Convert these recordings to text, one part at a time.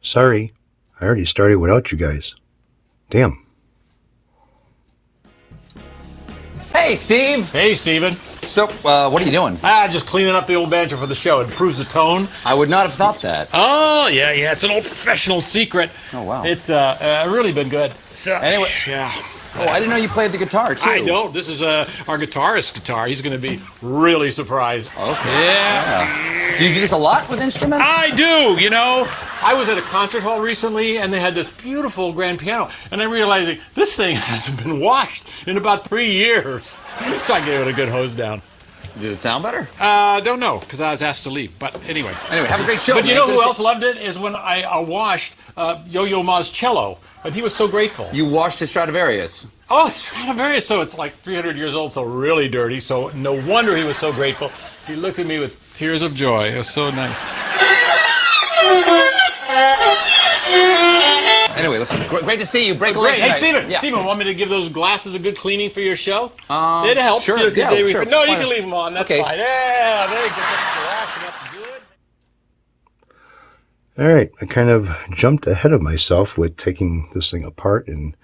Sorry, I already started without you guys. Damn. Hey, Steve. Hey, Steven. So, what are you doing? Just cleaning up the old banjo for the show. It improves the tone. I would not have thought that. Oh, yeah. It's an old professional secret. Oh, wow. It's really been good. So, Anyway. Yeah. Oh, I didn't know you played the guitar, too. I don't. This is our guitarist's guitar. He's going to be really surprised. Okay. Yeah. Do you do this a lot with instruments? I do, you know. I was at a concert hall recently, and they had this beautiful grand piano, and I realized like, this thing hasn't been washed in about 3 years. So I gave it a good hose down. Did it sound better? Don't know, because I was asked to leave. But anyway. Anyway, have a great show. But man. you know who else loved it? Is when I washed Yo-Yo Ma's cello, and he was so grateful. You washed his Stradivarius. Oh, Stradivarius, so it's like 300 years old, so really dirty. So no wonder he was so grateful. He looked at me with tears of joy. It was so nice. Anyway, listen, great to see you. Break a leg Great. Hey, tonight. Steven. Yeah. Steven, want me to give those glasses a good cleaning for your show? It helps. Sure. You know, Yeah, sure. No, you Why can not? leave them on. That's Okay. fine. Yeah, there you go. Just splash it up good. All right, I kind of jumped ahead of myself with taking this thing apart and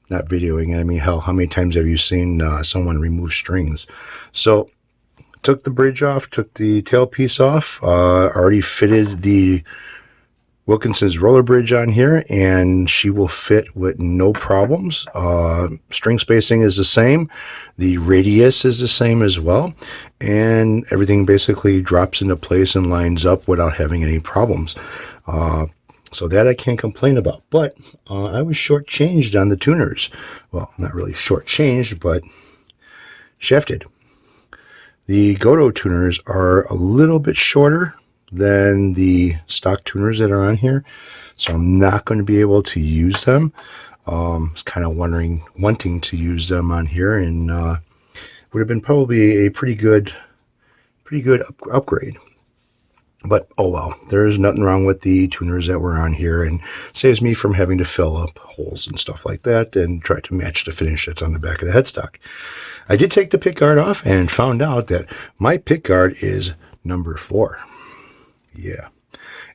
not videoing it. I mean, hell, how many times have you seen someone remove strings? So, took the bridge off, took the tailpiece off, already fitted the Wilkinson's roller bridge on here, and she will fit with no problems. String spacing is the same. The radius is the same as well. And everything basically drops into place and lines up without having any problems. So that I can't complain about. But I was shortchanged on the tuners. Well, not really shortchanged, but shafted. The Goto tuners are a little bit shorter than the stock tuners that are on here, so I'm not going to be able to use them. I was kind of wanting to use them on here, and would have been probably a pretty good upgrade. But oh well, there's nothing wrong with the tuners that were on here, and saves me from having to fill up holes and stuff like that and try to match the finish that's on the back of the headstock. I did take the pickguard off and found out that my pickguard is number 4. Yeah,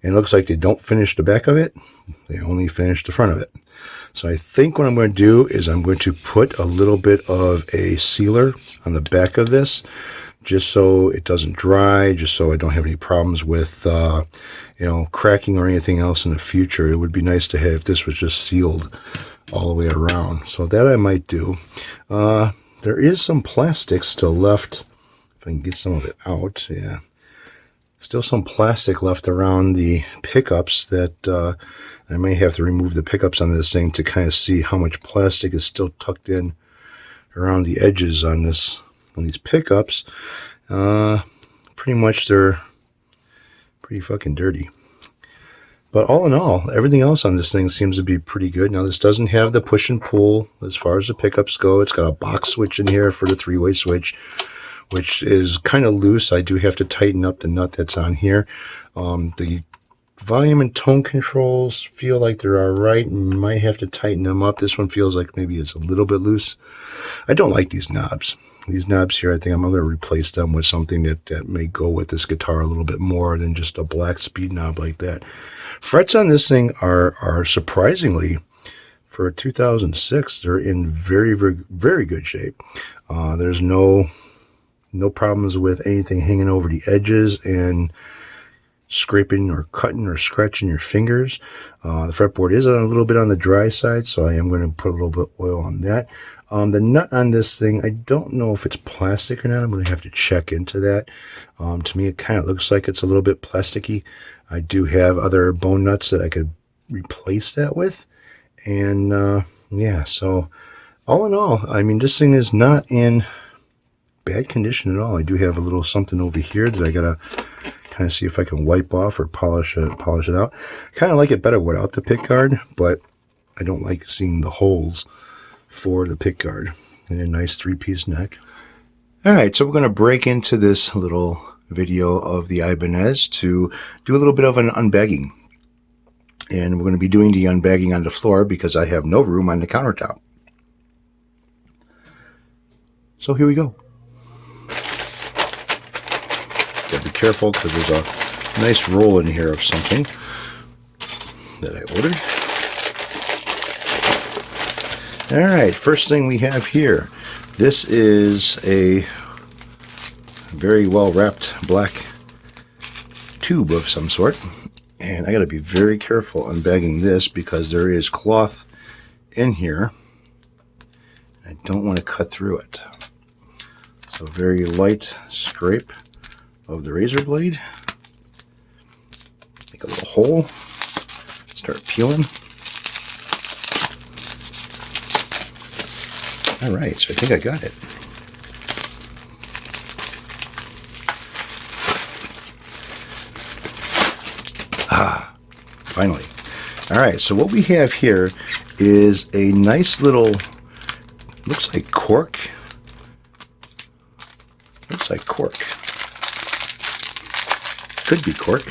and it looks like they don't finish the back of it. They only finish the front of it. So I think what I'm going to do is I'm going to put a little bit of a sealer on the back of this, just so it doesn't dry, just so I don't have any problems with, cracking or anything else in the future. It would be nice to have if this was just sealed all the way around. So that I might do. There is some plastic still left. If I can get some of it out, yeah. Still some plastic left around the pickups that I may have to remove the pickups on this thing to kind of see how much plastic is still tucked in around the edges on these pickups. Pretty much they're pretty fucking dirty. But all in all, everything else on this thing seems to be pretty good. Now this doesn't have the push and pull as far as the pickups go. It's got a box switch in here for the 3-way switch, which is kind of loose. I do have to tighten up the nut that's on here. The volume and tone controls feel like they're all right, and you might have to tighten them up. This one feels like maybe it's a little bit loose. I don't like these knobs. These knobs here, I think I'm going to replace them with something that may go with this guitar a little bit more than just a black speed knob like that. Frets on this thing are surprisingly, for 2006, they're in very, very, very good shape. There's no problems with anything hanging over the edges and scraping or cutting or scratching your fingers. The fretboard is a little bit on the dry side, so I am going to put a little bit of oil on that. The nut on this thing, I don't know if it's plastic or not. I'm going to have to check into that. To me, it kind of looks like it's a little bit plasticky. I do have other bone nuts that I could replace that with. And yeah, so all in all, I mean, this thing is not in bad condition at all. I do have a little something over here that I gotta kind of see if I can wipe off or polish it out. I kind of like it better without the pick guard, but I don't like seeing the holes for the pick guard. And a nice 3-piece neck. All right, so we're going to break into this little video of the Ibanez to do a little bit of an unbagging. And we're going to be doing the unbagging on the floor because I have no room on the countertop. So here we go. Gotta be careful because there's a nice roll in here of something. that I ordered. All right, first thing we have here. This is a very well wrapped black tube of some sort. And I got to be very careful unbagging this because there is cloth in here. I don't want to cut through it. So very light scrape of the razor blade. Make a little hole. Start peeling. All right, so I think I got it. Finally. All right, so what we have here is a nice little, looks like cork. Looks like cork. Could be cork.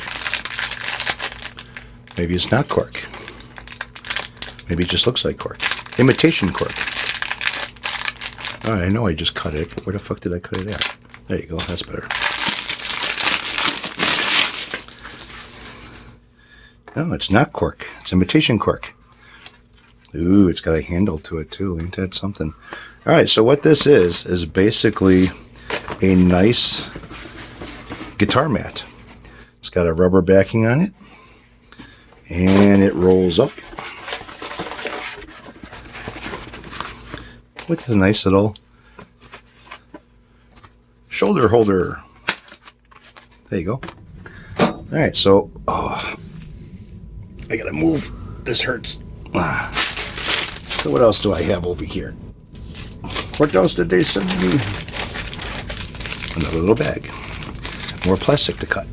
Maybe it's not cork. Maybe it just looks like cork. Imitation cork. All right, I know I just cut it, but where the fuck did I cut it at? There you go, that's better. No, it's not cork. It's imitation cork. Ooh, it's got a handle to it too. Ain't that something? All right, so what this is basically a nice guitar mat. It's got a rubber backing on it, and it rolls up with a nice little shoulder holder. There you go. All right, so I gotta move. This hurts. So what else do I have over here? What else did they send me? Another little bag. More plastic to cut.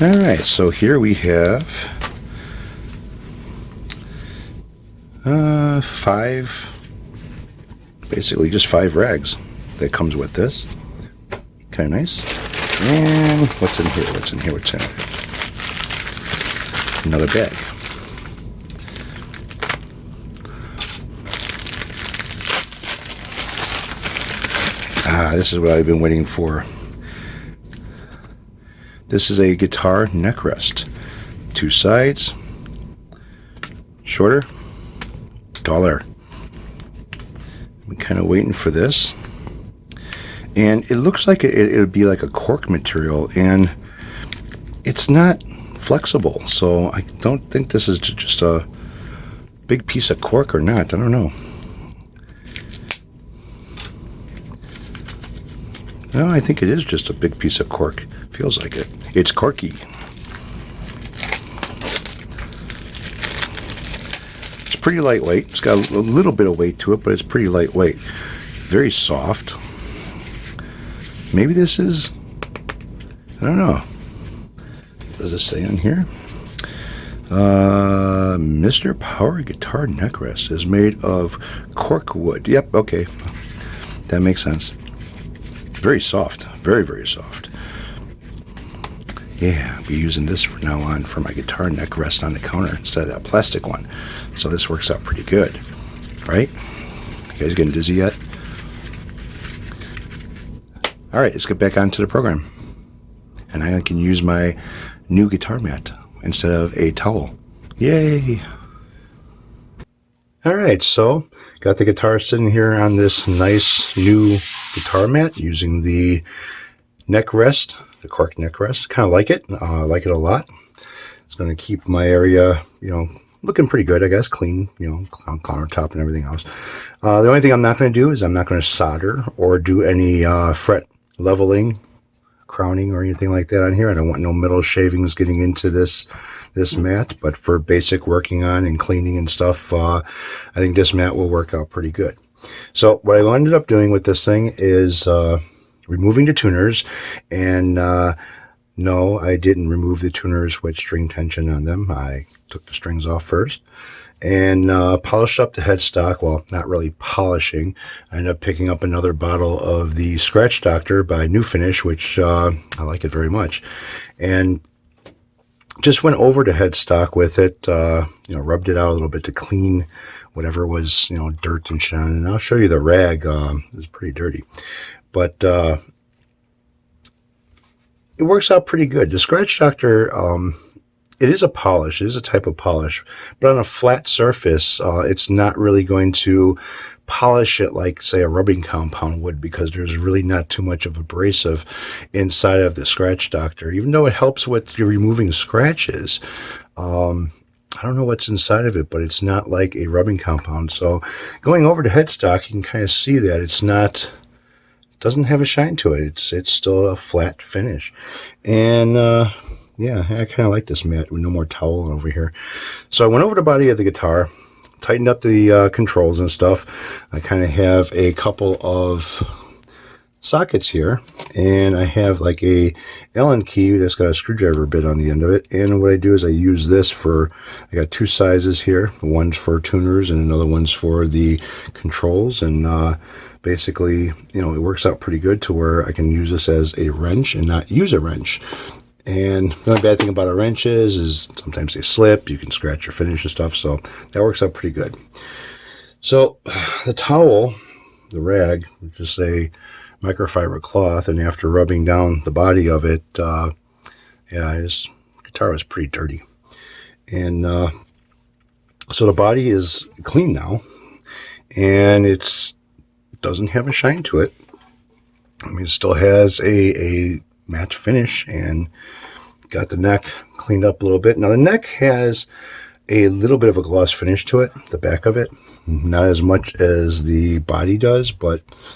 All right, so here we have 5, just 5 rags that comes with this. Kind of nice. And what's in here? What's in here? What's in it? Another bag. This is what I've been waiting for. This is a guitar neck rest. 2 sides, shorter, taller. I'm kind of waiting for this. And it looks like it would be like a cork material, and it's not flexible. So I don't think this is just a big piece of cork or not. I don't know. No, I think it is just a big piece of cork. Feels like it. It's corky. It's pretty lightweight. It's got a little bit of weight to it, but it's pretty lightweight. Very soft. Maybe this is, I don't know. Does it say on here? Mr. Power Guitar Neck Rest is made of cork wood. Yep, okay. That makes sense. Very soft. Very, very soft. Yeah, I'll be using this from now on for my guitar neck rest on the counter instead of that plastic one. So this works out pretty good, right? You guys getting dizzy yet? All right, let's get back onto the program. And I can use my new guitar mat instead of a towel. Yay! All right, so got the guitar sitting here on this nice new guitar mat using the neck rest, the cork neck rest. Kind of like it. I like it a lot. It's going to keep my area, looking pretty good, I guess. Clean, countertop and everything else. The only thing I'm not going to do is I'm not going to solder or do any fret leveling, crowning, or anything like that on here. I don't want no metal shavings getting into this mat, but for basic working on and cleaning and stuff, I think this mat will work out pretty good. So what I ended up doing with this thing is removing the tuners, and no, I didn't remove the tuners with string tension on them. I took the strings off first and polished up the headstock. Well, not really polishing. I ended up picking up another bottle of the Scratch Doctor by New Finish, which I like it very much, and just went over the headstock with it, rubbed it out a little bit to clean whatever was, dirt and shit on it. And I'll show you the rag. It's pretty dirty, but it works out pretty good. The Scratch Doctor, it is a polish. It is a type of polish, but on a flat surface, it's not really going to polish it like, say, a rubbing compound would, because there's really not too much of abrasive inside of the Scratch Doctor, even though it helps with your removing scratches. I don't know what's inside of it, but it's not like a rubbing compound. So going over to headstock, you can kind of see that it's not, it doesn't have a shine to it. It's still a flat finish. And yeah, I kind of like this mat with no more towel over here. So I went over the body of the guitar, tightened up the controls and stuff. I kind of have a couple of sockets here, and I have like a Allen key that's got a screwdriver bit on the end of it. And what I do is I use this for, I got two sizes here. One's for tuners and another one's for the controls. And basically, it works out pretty good to where I can use this as a wrench and not use a wrench. And the only bad thing about a wrench is sometimes they slip, you can scratch your finish and stuff, so that works out pretty good. So the towel, the rag, which is a microfiber cloth, and after rubbing down the body of it, yeah, his guitar was pretty dirty. And so the body is clean now, and it doesn't have a shine to it. I mean, it still has a matte finish, and got the neck cleaned up a little bit. Now the neck has a little bit of a gloss finish to it, the back of it, not as much as the body does,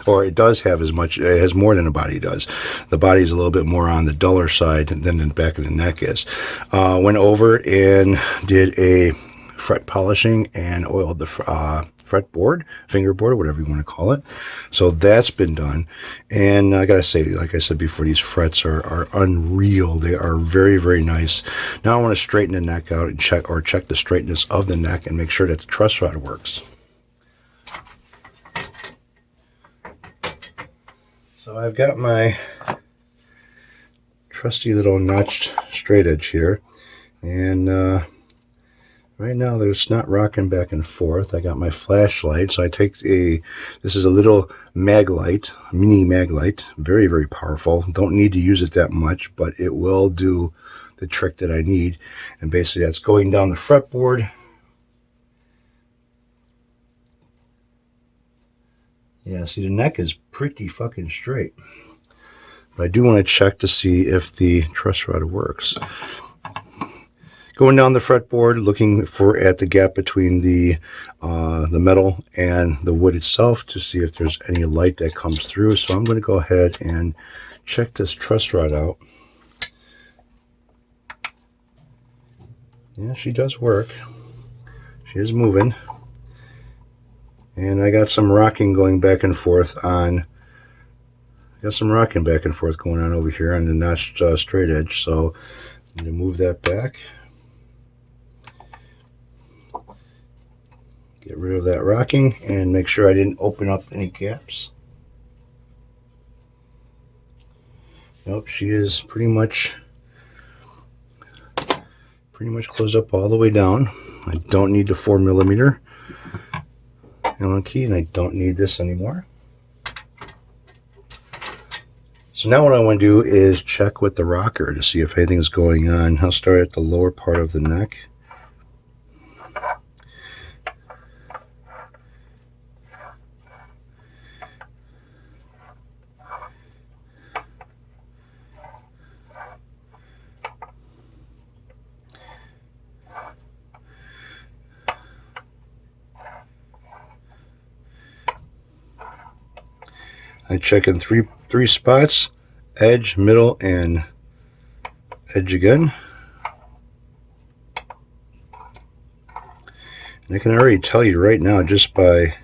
or it does have as much, it has more than the body does. The body is a little bit more on the duller side than the back of the neck is. Went over and did a fret polishing and oiled the fretboard, fingerboard, whatever you want to call it. So that's been done. And I gotta say, like I said before, these frets are unreal. They are very, very nice. Now I want to straighten the neck out and check the straightness of the neck and make sure that the truss rod works. So I've got my trusty little notched straight edge here, and right now there's not rocking back and forth. I got my flashlight, so I take this is a little mag light, mini mag light, very, very powerful. Don't need to use it that much, but it will do the trick that I need. And basically that's going down the fretboard. Yeah, see, the neck is pretty fucking straight. But I do want to check to see if the truss rod works. Going down the fretboard, looking at the gap between the metal and the wood itself to see if there's any light that comes through. So I'm going to go ahead and check this truss rod out. Yeah, she does work. She is moving. And I got some rocking going back and forth going on over here on the notched straight edge. So I'm going to move that back. Get rid of that rocking and make sure I didn't open up any gaps. Nope, she is pretty much closed up all the way down. I don't need the 4mm Allen key, and I don't need this anymore. So now what I want to do is check with the rocker to see if anything is going on. I'll start at the lower part of the neck. I check in three spots: edge, middle, and edge again. And I can already tell you right now, just by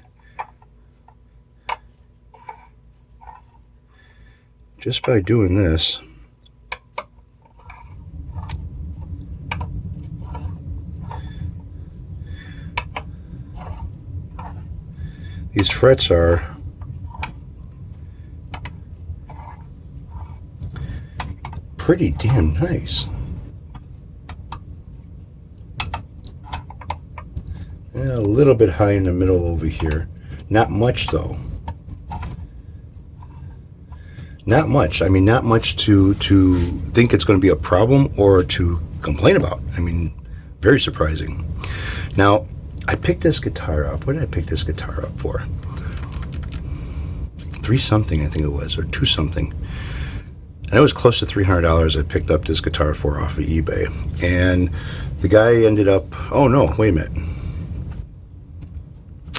doing this, these frets are pretty damn nice. A little bit high in the middle over here. Not much though. Not much. I mean, not much to think it's going to be a problem or to complain about. I mean, very surprising. Now, I picked this guitar up. What did I pick this guitar up for? 3 something, I think it was, or 2 something. And it was close to $300 I picked up this guitar for off of eBay. And the guy ended up, oh no, wait a minute.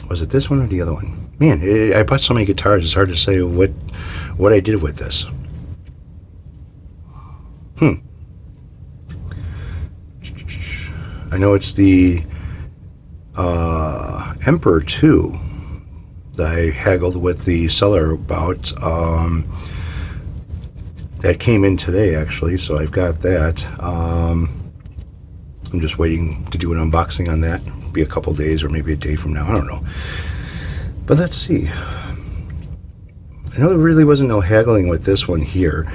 Was it this one or the other one? Man, I bought so many guitars, it's hard to say what I did with this. I know it's the Emperor 2 that I haggled with the seller about. That came in today, actually, so I've got that. I'm just waiting to do an unboxing on that. It'll be a couple days or maybe a day from now. I don't know. But let's see. I know there really wasn't no haggling with this one here.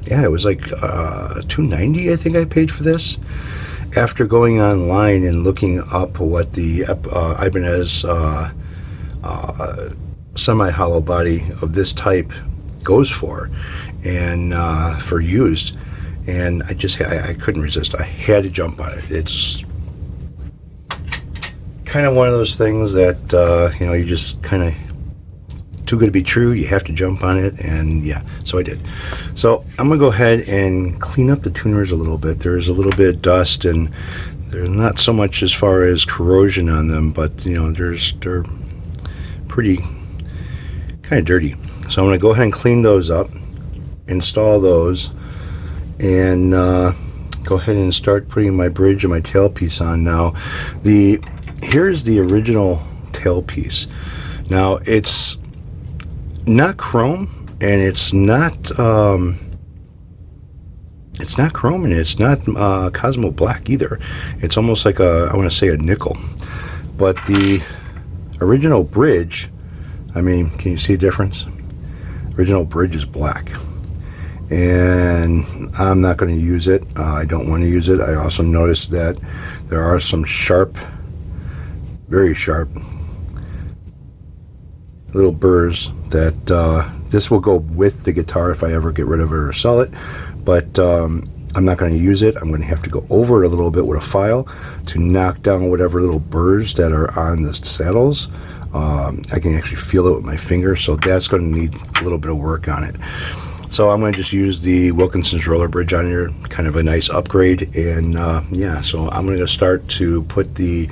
Yeah, it was like $290 I think I paid for this. After going online and looking up what the Ibanez semi-hollow body of this type goes for, and for used, and I couldn't resist. I had to jump on it. It's kind of one of those things that you know, you just kind of too good to be true. You have to jump on it, and yeah, so I did. So I'm gonna go ahead and clean up the tuners a little bit. There's a little bit of dust, and there's not so much as far as corrosion on them, but you know, they're pretty kind of dirty. So I'm going to go ahead and clean those up, install those, and go ahead and start putting my bridge and my tailpiece on now. Here's the original tailpiece. Now, it's not chrome, and it's not chrome, and it's not Cosmo black either. It's almost like I want to say a nickel. But the original bridge, I mean, can you see a difference? Original bridge is black, and I'm not going to use it. I don't want to use it. I also noticed that there are some sharp, very sharp little burrs that this will go with the guitar if I ever get rid of it or sell it, but I'm not going to use it. I'm going to have to go over it a little bit with a file to knock down whatever little burrs that are on the saddles. I can actually feel it with my finger, so that's going to need a little bit of work on it. So I'm going to just use the Wilkinson's roller bridge on here, kind of a nice upgrade, and yeah, so I'm going to start to put the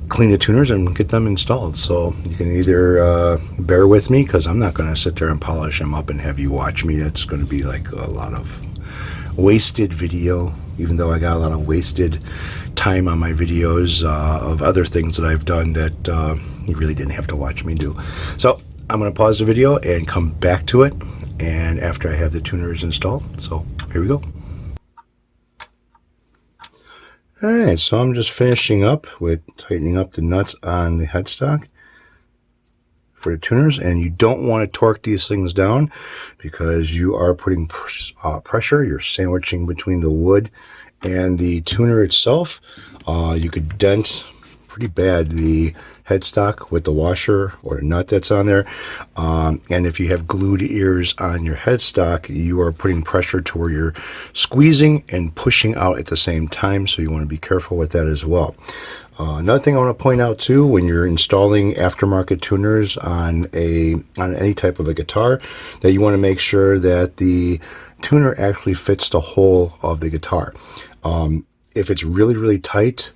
clean the tuners and get them installed. So you can either bear with me, because I'm not going to sit there and polish them up and have you watch me. That's going to be like a lot of wasted video, even though I got a lot of wasted time on my videos of other things that I've done that you really didn't have to watch me do. So I'm going to pause the video and come back to it, and after I have the tuners installed. So here we go. Alright, so I'm just finishing up with tightening up the nuts on the headstock for the tuners, and you don't want to torque these things down because you are putting pressure. You're sandwiching between the wood and the tuner itself. You could dent pretty bad the headstock with the washer or the nut that's on there, and if you have glued ears on your headstock, you are putting pressure to where you're squeezing and pushing out at the same time, so you want to be careful with that as well. Another thing I want to point out too, when you're installing aftermarket tuners on any type of a guitar, that you want to make sure that the tuner actually fits the hole of the guitar. If it's really, really tight,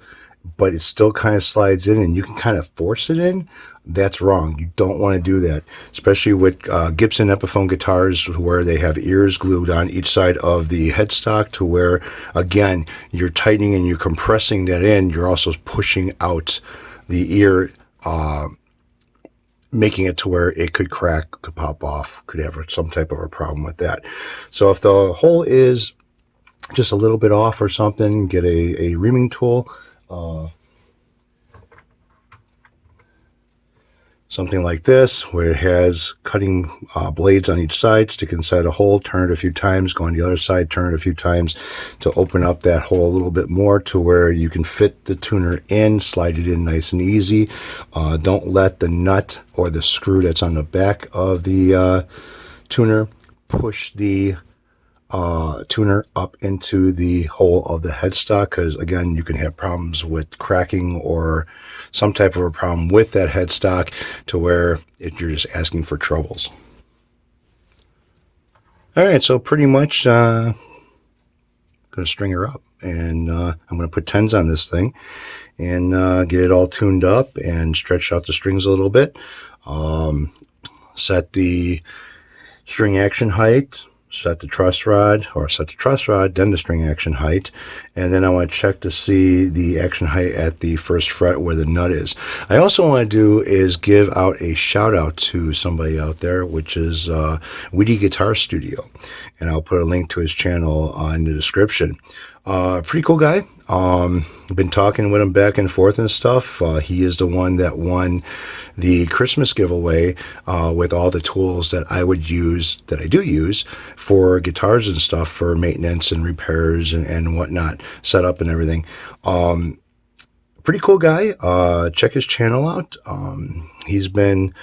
but it still kind of slides in and you can kind of force it in, that's wrong. You don't want to do that, especially with Gibson Epiphone guitars where they have ears glued on each side of the headstock, to where, again, you're tightening and you're compressing that in. You're also pushing out the ear, making it to where it could crack, could pop off, could have some type of a problem with that. So if the hole is just a little bit off or something, get a reaming tool. So something like this, where it has cutting blades on each side, stick inside a hole, turn it a few times, go on the other side, turn it a few times to open up that hole a little bit more to where you can fit the tuner in, slide it in nice and easy. Don't let the nut or the screw that's on the back of the tuner push the tuner up into the hole of the headstock, because again, you can have problems with cracking or some type of a problem with that headstock to where you're just asking for troubles. All right, so pretty much going to string her up, and I'm going to put 10s on this thing and get it all tuned up and stretch out the strings a little bit. Set the string action height, set the truss rod, then the string action height, and then I want to check to see the action height at the first fret where the nut is. I also want to do is give out a shout out to somebody out there, which is Weedy Guitar Studio, and I'll put a link to his channel in the description. Pretty cool guy. Been talking with him back and forth and stuff. He is the one that won the Christmas giveaway with all the tools that I do use for guitars and stuff for maintenance and repairs and whatnot, setup and everything. Pretty cool guy. Check his channel out. He's been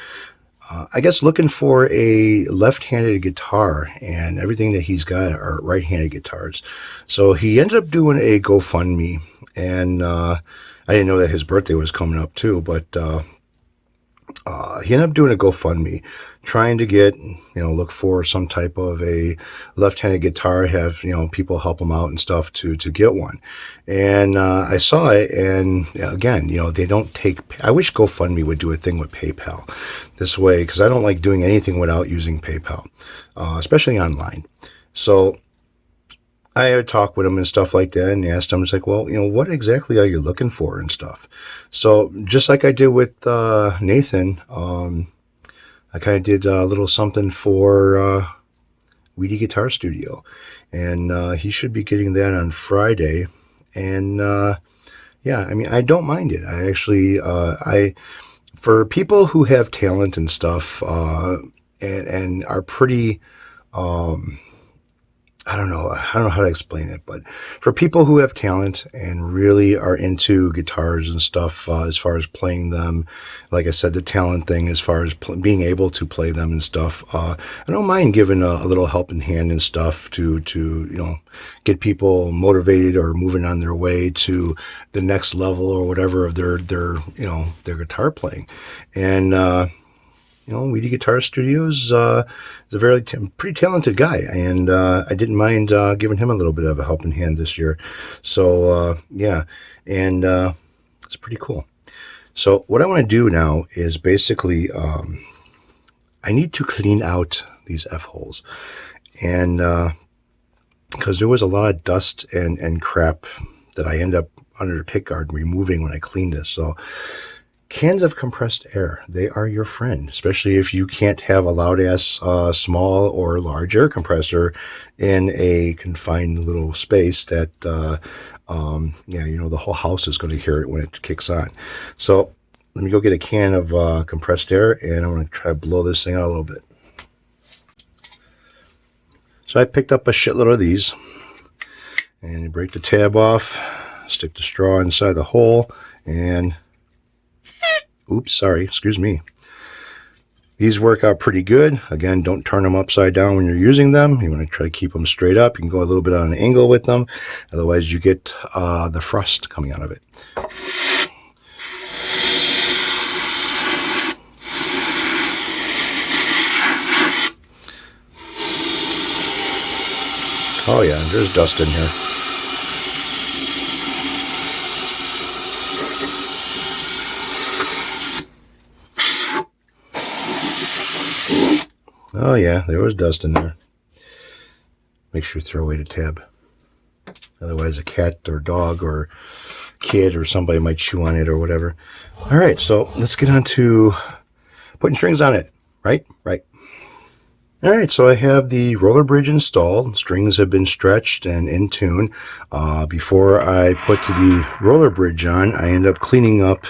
I guess looking for a left-handed guitar, and everything that he's got are right-handed guitars. So he ended up doing a GoFundMe, and I didn't know that his birthday was coming up too, but he ended up doing a GoFundMe, trying to get, look for some type of a left-handed guitar, have, people help him out and stuff to get one. And I saw it, and again, they don't take, I wish GoFundMe would do a thing with PayPal this way, because I don't like doing anything without using PayPal, especially online. So I had a talk with him and stuff like that, and asked him, it's like, well, what exactly are you looking for and stuff? So just like I did with Nathan, I kind of did a little something for Weedy Guitar Studio, and he should be getting that on Friday. And yeah, I mean, I don't mind it. I actually, for people who have talent and stuff, and are pretty, I don't know how to explain it, but for people who have talent and really are into guitars and stuff, as far as playing them, like I said, the talent thing, as far as being able to play them and stuff, I don't mind giving a little helping hand and stuff to get people motivated or moving on their way to the next level or whatever of their guitar playing. And Weedy Guitar Studios is a very pretty talented guy, and I didn't mind giving him a little bit of a helping hand this year. So yeah, and it's pretty cool. So what I want to do now is basically I need to clean out these F-holes, and because there was a lot of dust and crap that I end up under the pickguard removing when I cleaned this. So cans of compressed air, they are your friend, especially if you can't have a loud-ass small or large air compressor in a confined little space that, the whole house is going to hear it when it kicks on. So let me go get a can of compressed air, and I'm going to try to blow this thing out a little bit. So I picked up a shitload of these, and you break the tab off, stick the straw inside the hole, and oops, sorry, excuse me. These work out pretty good. Again, don't turn them upside down when you're using them. You want to try to keep them straight up. You can go a little bit on an angle with them. Otherwise, you get the frost coming out of it. Oh yeah, there's dust in here. Oh yeah, there was dust in there. Make sure you throw away the tab. Otherwise a cat or dog or kid or somebody might chew on it or whatever. All right, so let's get on to putting strings on it. Right. All right, so I have the roller bridge installed. Strings have been stretched and in tune. Before I put the roller bridge on, I end up cleaning up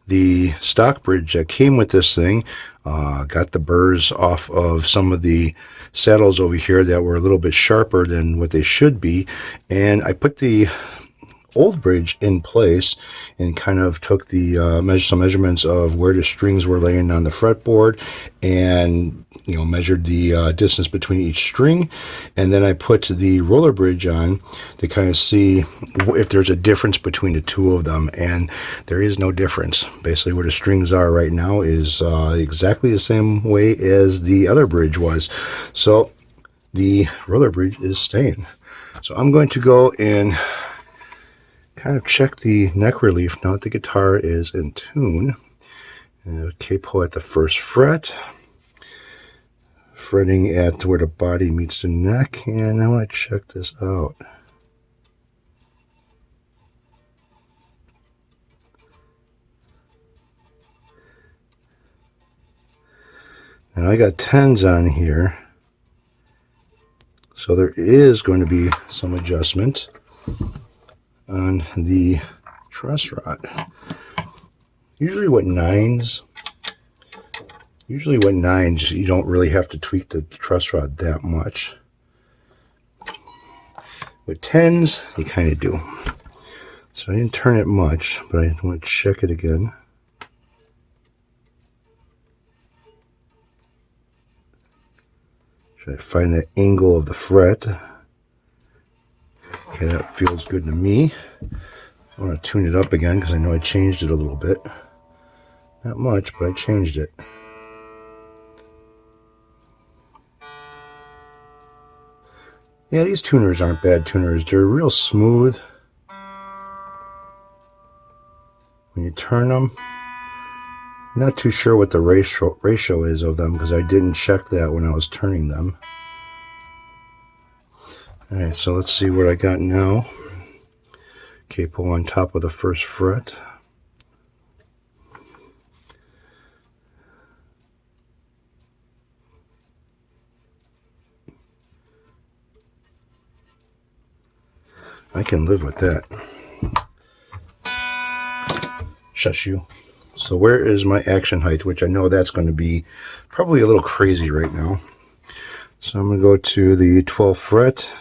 the stock bridge that came with this thing. Got the burrs off of some of the saddles over here that were a little bit sharper than what they should be, and I put the old bridge in place and kind of took the some measurements of where the strings were laying on the fretboard, and measured the distance between each string, and then I put the roller bridge on to kind of see if there's a difference between the two of them, and there is no difference. Basically where the strings are right now is exactly the same way as the other bridge was, so the roller bridge is staying. So I'm going to go and kind of check the neck relief now that the guitar is in tune. Capo at the first fret, fretting at where the body meets the neck, and I want to check this out. And I got 10s on here, so there is going to be some adjustment on the truss rod. Usually with nines, you don't really have to tweak the truss rod that much. With 10s, you kind of do. So I didn't turn it much, but I want to check it again. Try to find the angle of the fret. Okay, that feels good to me. I want to tune it up again because I know I changed it a little bit. Not much, but I changed it. Yeah, these tuners aren't bad tuners. They're real smooth when you turn them. I'm not too sure what the ratio is of them because I didn't check that when I was turning them. Alright, so let's see what I got now. Capo on top of the first fret. I can live with that. Shush you. So where is my action height, which I know that's going to be probably a little crazy right now. So I'm going to go to the 12th fret.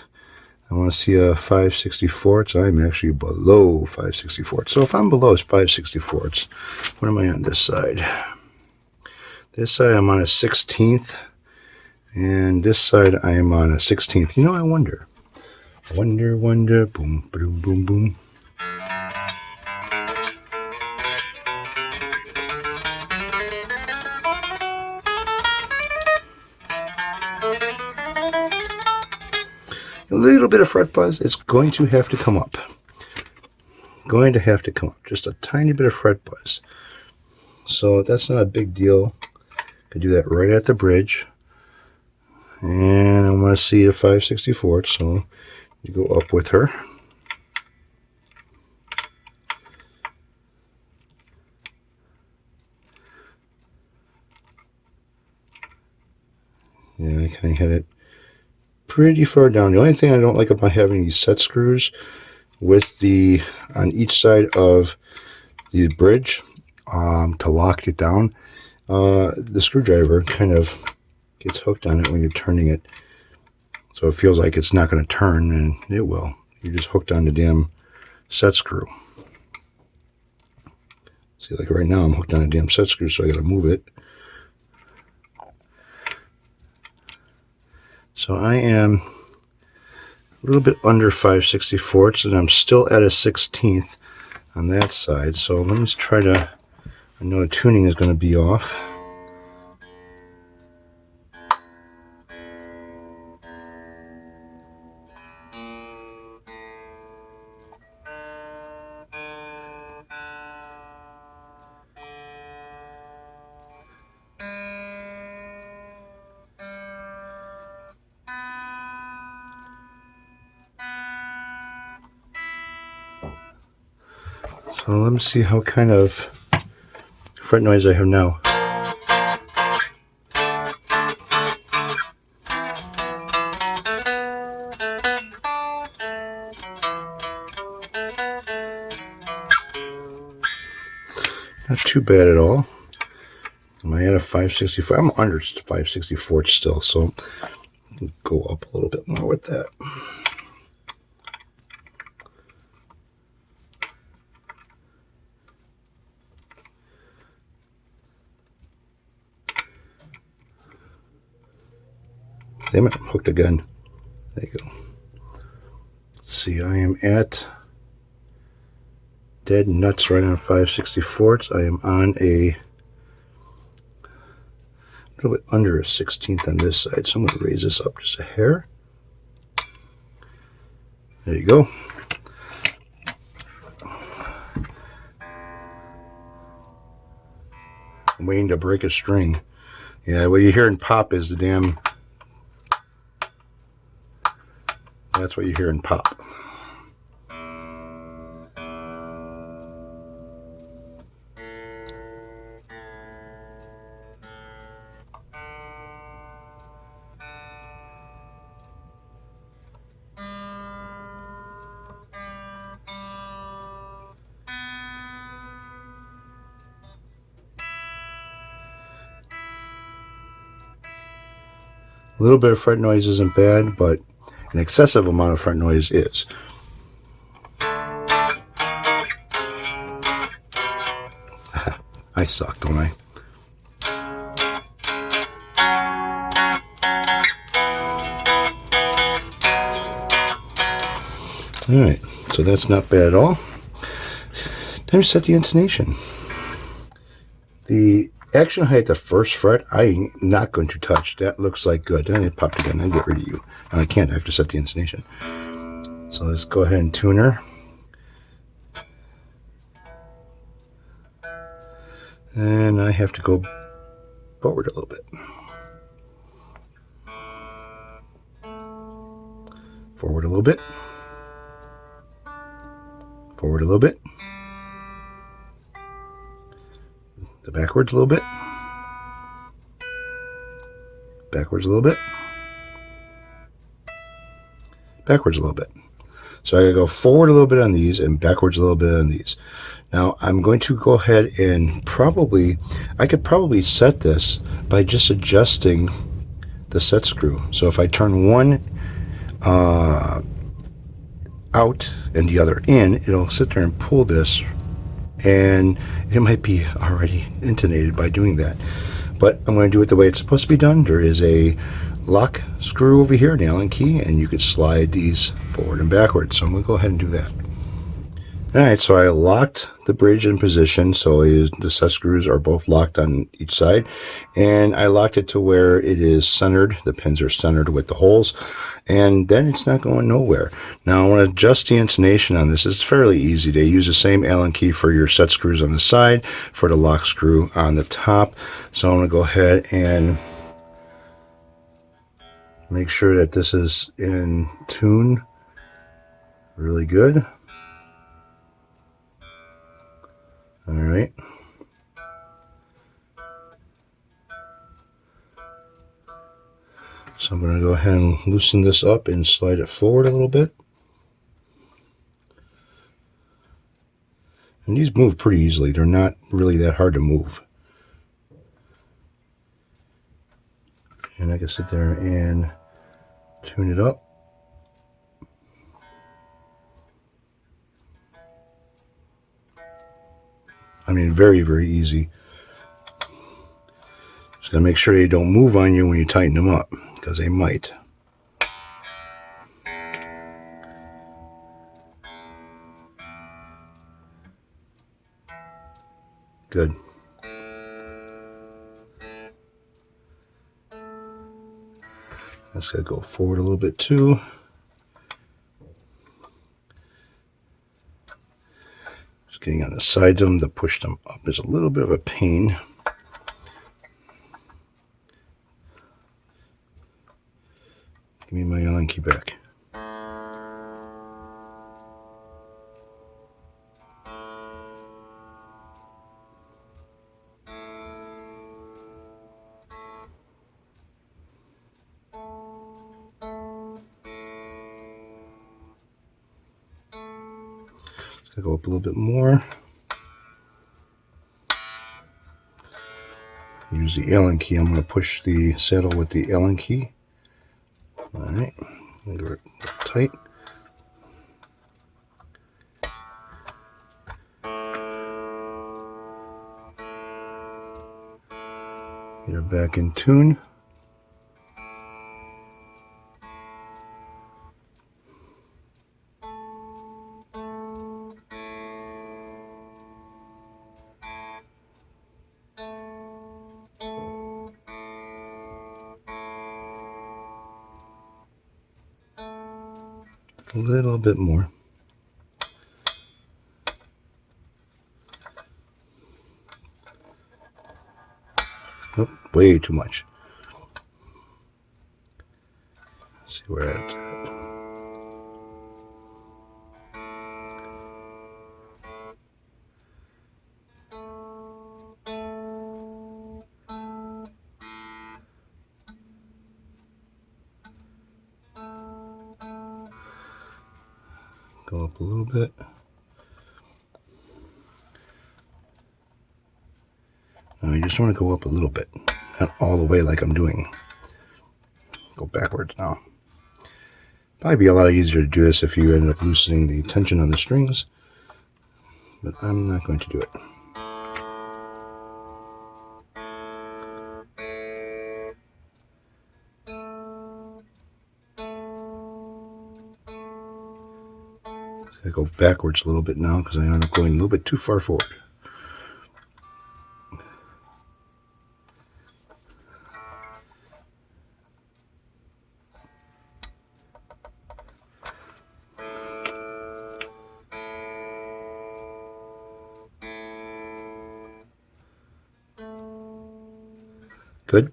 I want to see a 5/64. I'm actually below 5/64. So if I'm below 5/64, what am I on this side? This side I'm on a 16th, and this side I am on a 16th. I wonder. Wonder, boom, boom, boom, boom. A little bit of fret buzz, it's going to have to come up. Just a tiny bit of fret buzz. So that's not a big deal. Could do that right at the bridge. And I want to see the 5/64, so you go up with her. Yeah, I kind of had it pretty far down. The only thing I don't like about having these set screws with on each side of the bridge to lock it down, the screwdriver kind of gets hooked on it when you're turning it. So it feels like it's not going to turn, and it will. You're just hooked on the damn set screw. See, like right now I'm hooked on a damn set screw, so I got to move it. So I am a little bit under 5/64, and I'm still at a 16th on that side. So let me just try to, I know the tuning is going to be off. So let me see how kind of fret noise I have now. Not too bad at all. Am I at a 564? I'm under 564 still, so I'll go up a little bit more with that. Damn it, I'm hooked again. There you go. Let's see, I am at dead nuts right on 5/64. I am on a little bit under a 16th on this side, so I'm going to raise this up just a hair. There you go. I'm waiting to break a string. Yeah, what you're hearing pop is the damn... That's what you're hearing pop. A little bit of fret noise isn't bad, but an excessive amount of fret noise is. I suck, don't I? Alright, so that's not bad at all. Time to set the intonation. The action height, the first fret, I'm not going to touch. That looks like good. Then it popped again. I get rid of you. No, I can't. I have to set the intonation. So let's go ahead and tune her. And I have to go forward a little bit. Forward a little bit. Forward a little bit. The backwards a little bit. Backwards a little bit. Backwards a little bit. So I gotta go forward a little bit on these and backwards a little bit on these. Now I'm going to go ahead and I could probably set this by just adjusting the set screw. So if I turn one out and the other in, it'll sit there and pull this, and it might be already intonated by doing that. But I'm going to do it the way it's supposed to be done. There is a lock screw over here, an Allen key, and you could slide these forward and backwards. So I'm going to go ahead and do that. Alright, so I locked the bridge in position, so the set screws are both locked on each side, and I locked it to where it is centered. The pins are centered with the holes, and then it's not going nowhere. Now I want to adjust the intonation on this. It's fairly easy. They use the same Allen key for your set screws on the side, for the lock screw on the top. So I'm going to go ahead and make sure that this is in tune really good. All right. So I'm going to go ahead and loosen this up and slide it forward a little bit. And these move pretty easily. They're not really that hard to move. And I can sit there and tune it up. I mean, very, very easy. Just gotta make sure they don't move on you when you tighten them up, because they might. Good. Just gotta go forward a little bit too. Just getting on the sides of them to push them up is a little bit of a pain. Give me my Allen key back. Just gotta go up a little bit more. use the Allen key. I'm going to push the saddle with the Allen key. All right, give it tight. Get her back in tune. A little bit more. Oh, way too much. Let's see where that's at. Go up a little bit. Now you just want to go up a little bit, not all the way like I'm doing. Go backwards now. Probably be a lot easier to do this if you ended up loosening the tension on the strings, but I'm not going to do it. I go backwards a little bit now because I end up going a little bit too far forward. Good.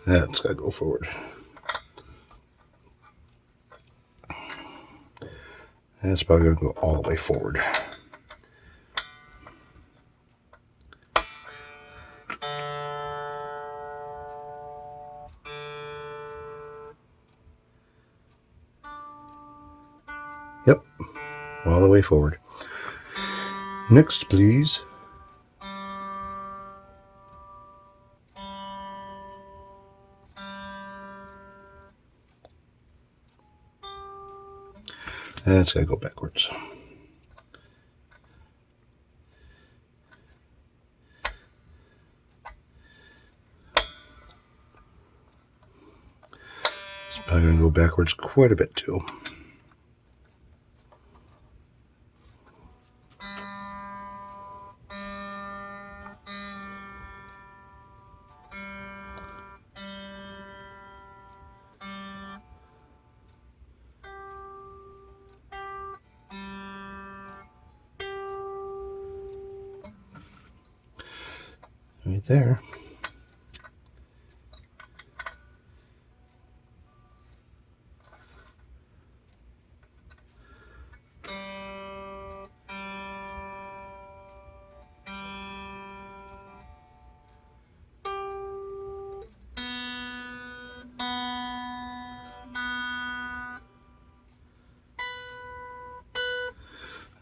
That's got to go forward. That's probably going to go all the way forward. Yep, all the way forward. Next, please. That's got to go backwards. It's probably going to go backwards quite a bit too. Right there.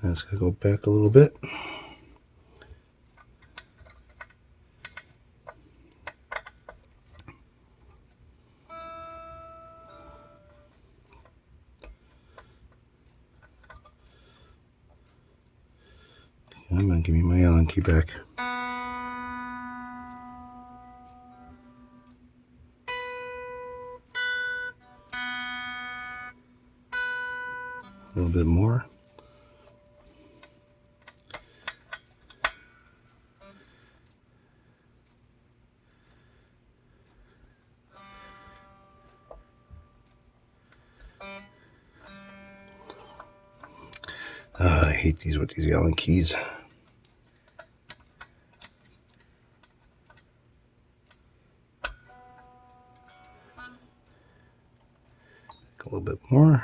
That's got to go back a little bit. Come on, give me my Allen key back. A little bit more. I hate these with these Allen keys. A little bit more.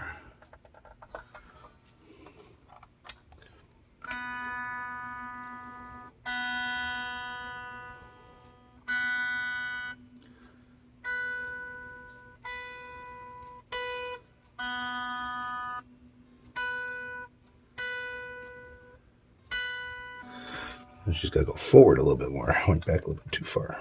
She's got to go forward a little bit more. I went back a little bit too far.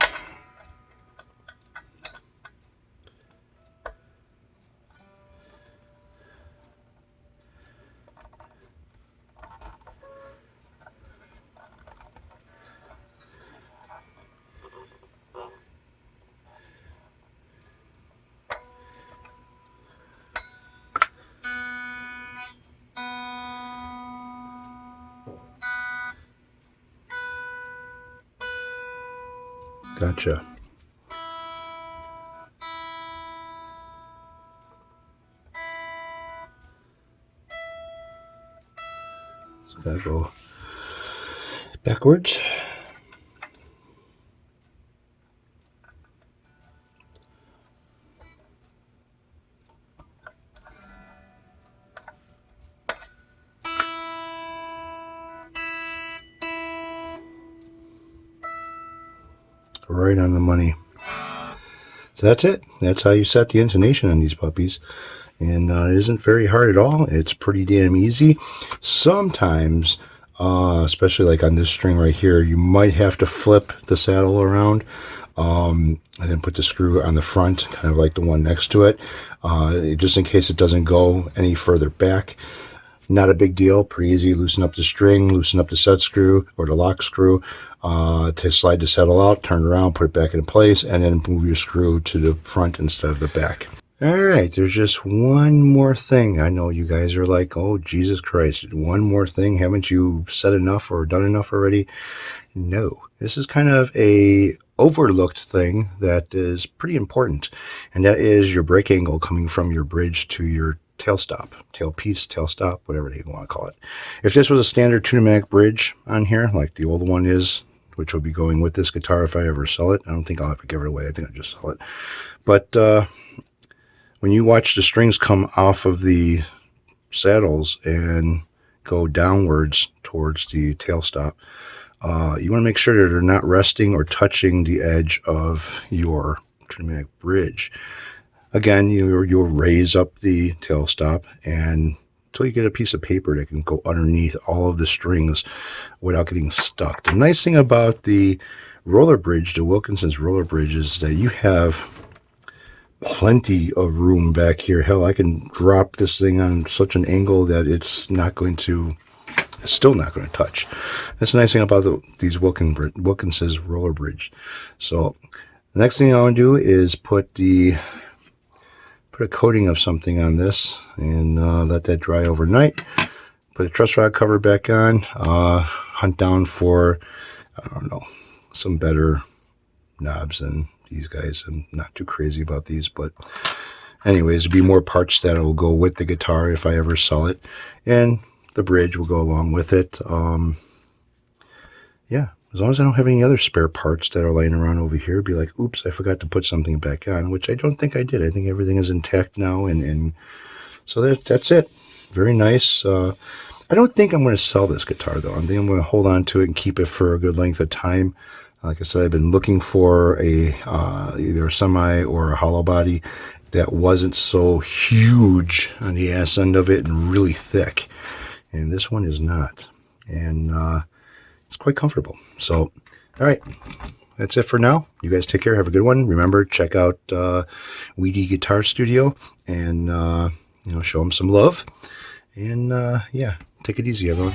Gotcha. So gotta go backwards. Right on the money. So that's it. That's how you set the intonation on these puppies. And it isn't very hard at all. It's pretty damn easy. Sometimes, especially like on this string right here, you might have to flip the saddle around and then put the screw on the front, kind of like the one next to it, just in case it doesn't go any further back. Not a big deal, pretty easy. Loosen up the string, loosen up the set screw or the lock screw to slide the saddle out, turn it around, put it back in place, and then move your screw to the front instead of the back. All right, there's just one more thing. I know you guys are like, oh, Jesus Christ, one more thing. Haven't you said enough or done enough already? No, this is kind of a overlooked thing that is pretty important, and that is your brake angle coming from your bridge to your tail stop, tail piece, tail stop, whatever you want to call it. If this was a standard pneumatic bridge on here, like the old one is, which will be going with this guitar if I ever sell it. I don't think I'll ever give it away. I think I'll just sell it. But when you watch the strings come off of the saddles and go downwards towards the tail stop, you want to make sure that they're not resting or touching the edge of your pneumatic bridge. Again, you'll raise up the tail stop and until you get a piece of paper that can go underneath all of the strings without getting stuck. The nice thing about the roller bridge, the Wilkinson's roller bridge, is that you have plenty of room back here. Hell, I can drop this thing on such an angle that it's still not going to touch. That's the nice thing about these Wilkinson's roller bridge. So the next thing I want to do is put a coating of something on this and let that dry overnight. Put a truss rod cover back on, hunt down for, I don't know, some better knobs than these guys. I'm not too crazy about these, but anyways, there'll be more parts that will go with the guitar if I ever sell it, and the bridge will go along with it. Yeah, as long as I don't have any other spare parts that are laying around over here, be like, oops, I forgot to put something back on, which I don't think I did. I think everything is intact now, and so that's it. Very nice. I don't think I'm going to sell this guitar, though. I think I'm going to hold on to it and keep it for a good length of time. Like I said, I've been looking for either a semi or a hollow body that wasn't so huge on the ass end of it and really thick. And this one is not. And it's quite comfortable. So, all right. That's it for now. You guys take care. Have a good one. Remember, check out Weedy Guitar Studio and, show them some love. And, yeah, take it easy, everyone.